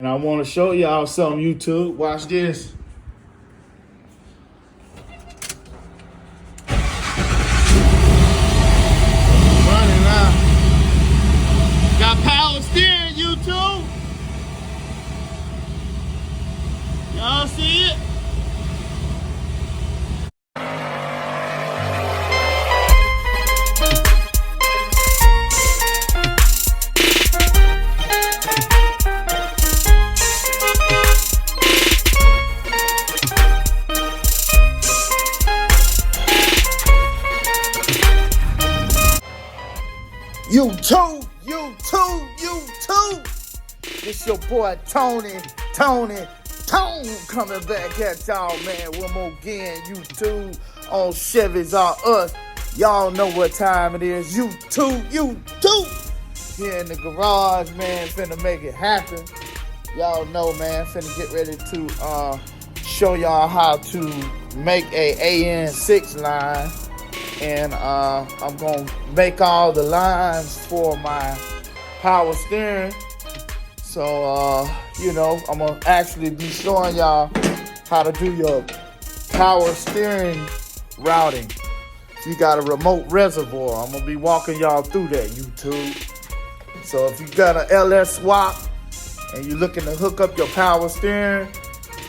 And I want to show y'all something, YouTube. Watch this. Running now. Got power steering, YouTube. Y'all see it? YouTube. It's your boy Tone coming back at y'all, man. One more again, YouTube on Chevys R Us. Y'all know what time it is. YouTube. Here in the garage, man, finna make it happen. Y'all know, man, finna get ready to show y'all how to make a AN6 line. And I'm gonna make all the lines for my power steering. So, I'm gonna actually be showing y'all how to do your power steering routing. If you got a remote reservoir, I'm gonna be walking y'all through that, YouTube. So if you got an LS swap and you're looking to hook up your power steering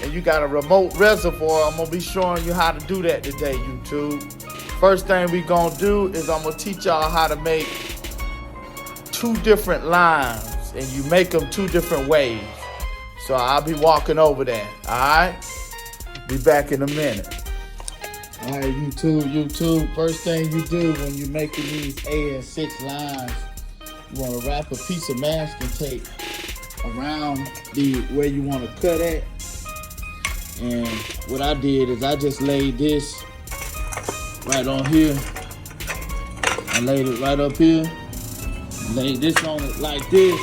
and you got a remote reservoir, I'm gonna be showing you how to do that today, YouTube. First thing we gonna do is I'm gonna teach y'all how to make two different lines, and you make them two different ways. So I'll be walking over that, all right? Be back in a minute. All right, YouTube. First thing you do when you're making these AN6 lines, you wanna wrap a piece of masking tape around where you wanna cut at. And what I did is I just laid this right on here. I laid it right up here. Laid this on it like this.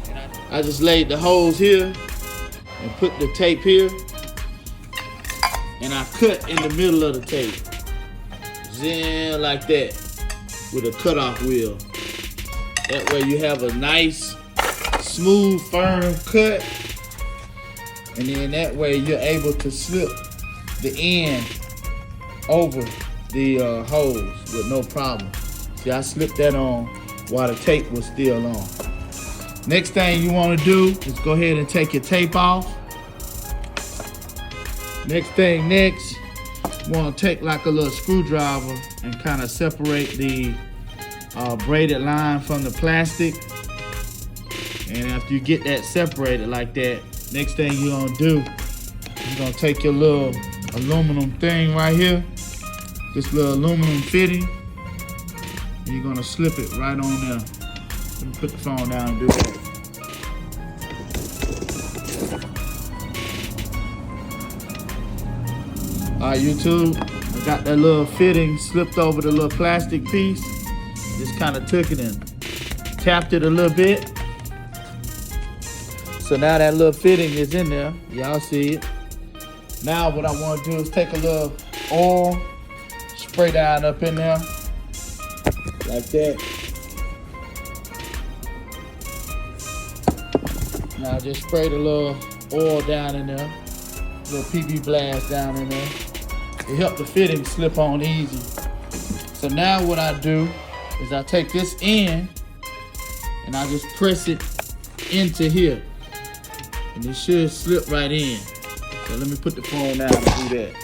And I just laid the holes here and put the tape here. And I cut in the middle of the tape. Zen like that with a cutoff wheel. That way you have a nice, smooth, firm cut. And then that way you're able to slip the end over the hose with no problem. See, I slipped that on while the tape was still on. Next thing you want to do is go ahead and take your tape off. Next, you want to take like a little screwdriver and kind of separate the braided line from the plastic. And after you get that separated like that, next thing you're going to do, you're going to take your little aluminum thing right here, this little aluminum fitting, and you're gonna slip it right on there. Let me put the phone down and do that. All right, YouTube, I got that little fitting slipped over the little plastic piece. Just kind of took it and tapped it a little bit. So now that little fitting is in there. Y'all see it. Now what I want to do is take a little oil, spray down up in there, like that. Now just spray the little oil down in there, little PB blast down in there. It helps the fitting slip on easy. So now what I do is I take this end and I just press it into here. And it should slip right in. So let me put the phone down and do that.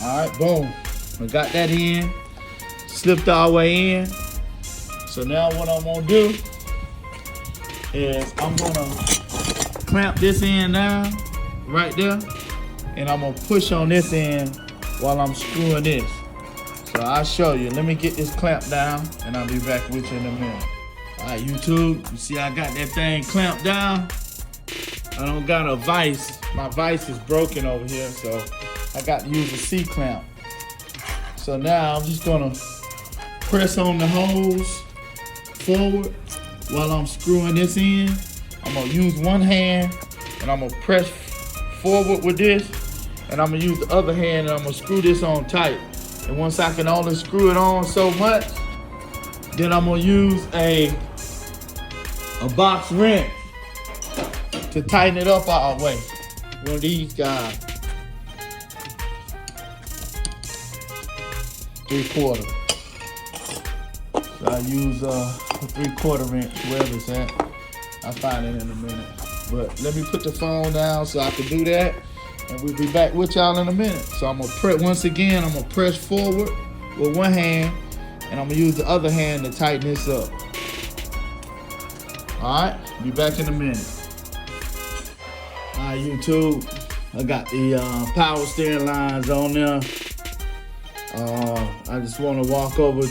All right, boom. I got that in, slipped all the way in. So now what I'm gonna do is I'm gonna clamp this end down right there, and I'm gonna push on this end while I'm screwing this. So I'll show you. Let me get this clamp down and I'll be back with you in a minute. All right, YouTube, you see I got that thing clamped down. I don't got a vise. My vise is broken over here, so I got to use a C-clamp. So now I'm just gonna press on the hose forward while I'm screwing this in. I'm gonna use one hand and I'm gonna press forward with this, and I'm gonna use the other hand and I'm gonna screw this on tight. And once I can only screw it on so much, then I'm gonna use a a box wrench to tighten it up all the way. One of these guys. 3/4. So I use a 3/4 wrench, wherever it's at. I'll find it in a minute. But let me put the phone down so I can do that. And we'll be back with y'all in a minute. So I'm gonna press, once again, I'm gonna press forward with one hand, and I'm gonna use the other hand to tighten this up. All right, be back in a minute. All right, YouTube, I got the power steering lines on there. I just wanna walk over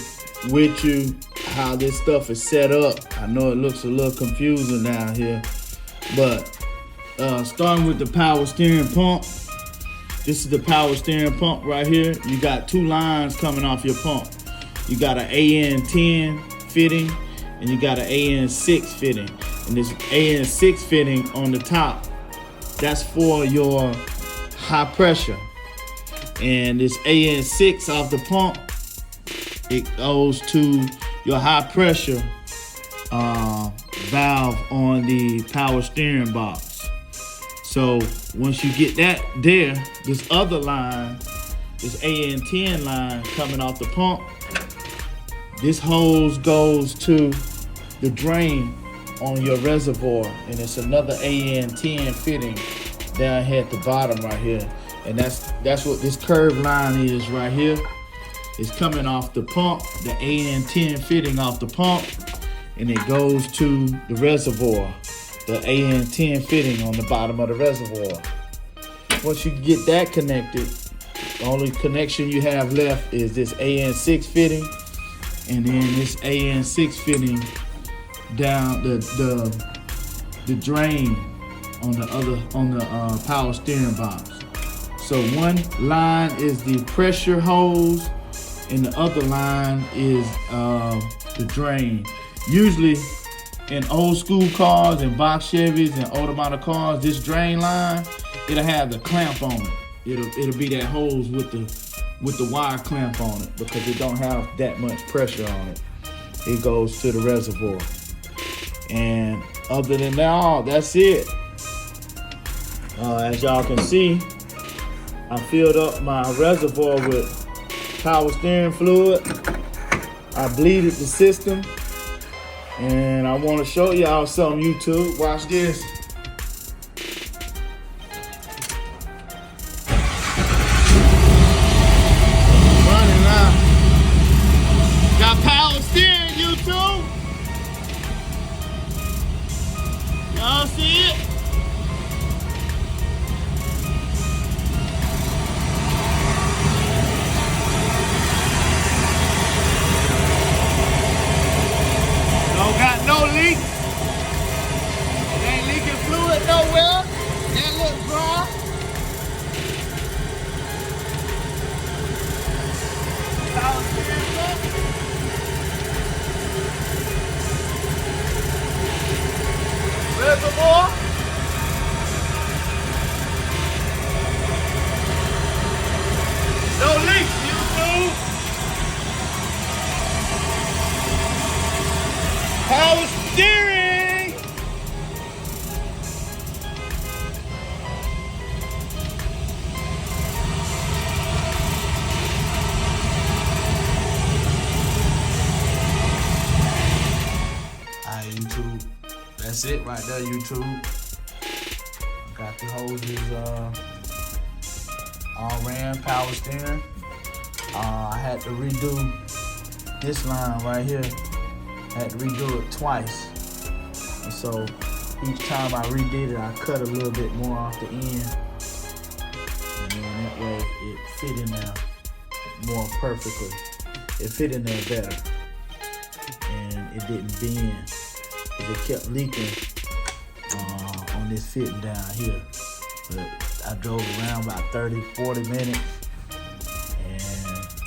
with you how this stuff is set up. I know it looks a little confusing down here, but starting with the power steering pump. This is the power steering pump right here. You got two lines coming off your pump. You got an AN10 fitting and you got an AN6 fitting. And this AN6 fitting on the top, that's for your high pressure. And this AN6 off the pump, it goes to your high pressure valve on the power steering box. So once you get that there, this other line, this AN10 line coming off the pump, this hose goes to the drain on your reservoir, and it's another AN10 fitting down here at the bottom right here. And that's what this curved line is right here. It's coming off the pump, the AN10 fitting off the pump, and it goes to the reservoir, the AN10 fitting on the bottom of the reservoir. Once you get that connected, the only connection you have left is this AN6 fitting, and then this AN6 fitting down the drain on the power steering box. So one line is the pressure hose, and the other line is the drain. Usually in old school cars and box Chevys and older model cars, this drain line, it'll have the clamp on it. It'll be that hose with the wire clamp on it, because it don't have that much pressure on it. It goes to the reservoir. And other than that, that's it. As y'all can see, I filled up my reservoir with power steering fluid. I bleeded the system. And I want to show y'all something, YouTube. Watch this. Running now. Got power steering, YouTube. Y'all see it? Got no leak. It ain't leaking fluid nowhere. That looks dry. Power steering pump. Reservoir. No leaks, YouTube. Power steering! Alright, YouTube. That's it right there, YouTube. Got the hoses all ran, power steering. I had to redo this line right here. Had to redo it twice, and so each time I redid it, I cut a little bit more off the end, and then that way it fit in there more perfectly. It fit in there better, and it didn't bend, because it kept leaking on this fitting down here. But I drove around about 30-40 minutes, and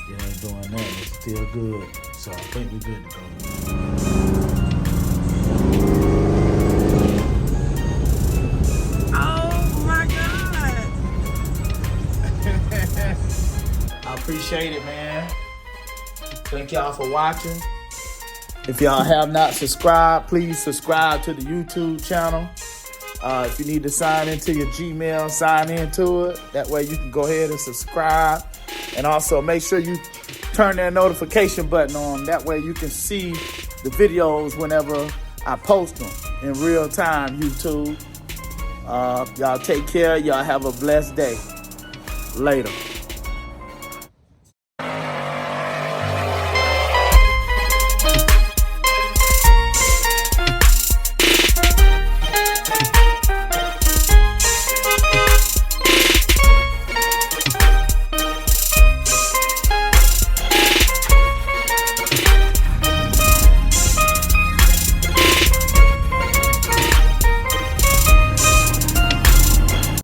it ain't doing that. It's still good. So I think we're good to go. Oh my God. I appreciate it, man. Thank y'all for watching. If y'all have not subscribed, please subscribe to the YouTube channel. If you need to sign into your Gmail, sign into it. That way you can go ahead and subscribe. And also make sure you turn that notification button on. That way you can see the videos whenever I post them in real time, YouTube. Y'all take care. Y'all have a blessed day. Later.